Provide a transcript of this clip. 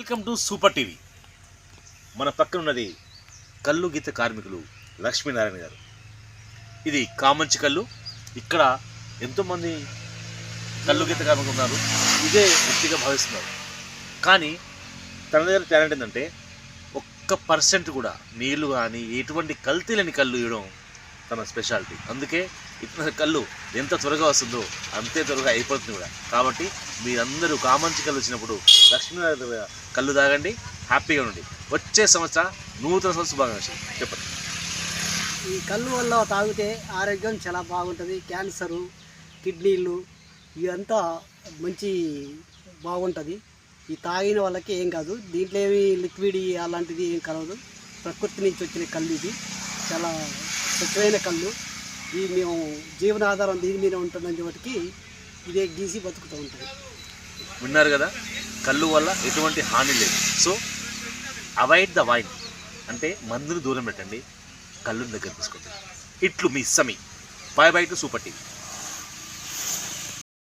Welcome to super TV. మన పక్కన ఉన్నది కల్లు గీత కార్మికులు లక్ష్మీనారాయణ గారు. ఇది కామంచి కల్లు. ఇక్కడ ఎంతోమంది కల్లు గీత కార్మికులు ఉన్నారు, ఇదే వృత్తిగా భావిస్తున్నారు. కానీ తన దగ్గర టాలెంట్ ఏంటంటే 1% కూడా నీళ్లు కానీ ఎటువంటి కల్తీ లేని కళ్ళు ఇవ్వడం తన స్పెషాలిటీ. అందుకే ఇతర కళ్ళు ఎంత త్వరగా వస్తుందో అంతే త్వరగా అయిపోతుంది కూడా. కాబట్టి మీరందరూ కామంచి కళ్ళు వచ్చినప్పుడు లక్ష్మీనారాయణ కళ్ళు తాగండి, హ్యాపీగా ఉండండి. వచ్చే సంవత్సరం నూతన సంవత్సర శుభాకాంక్షలు. చెప్పండి. ఈ కళ్ళు వల్ల తాగితే ఆరోగ్యం చాలా బాగుంటుంది. క్యాన్సరు, కిడ్నీలు ఇవంతా మంచి బాగుంటుంది. ఈ తాగిన వాళ్ళకి ఏం కాదు. దీంట్లో ఏమి లిక్విడ్ అలాంటిది ఏం కలవదు. ప్రకృతి నుంచి వచ్చిన కళ్ళు ఇది. చాలా స్వచ్ఛమైన కళ్ళు. ఇది మేము జీవనాధారం దీని మీద ఉంటుందని చెప్పటికి ఇదే గీసి బతుకుతూ ఉంటుంది. విన్నారు కదా, కళ్ళు వల్ల ఎటువంటి హాని లేదు. సో అవాయిడ్ ద వైన్ అంటే మందును దూరం పెట్టండి, కళ్ళుని దగ్గర తీసుకోండి. ఇట్లు మీ Sami. Bye bye to super TV.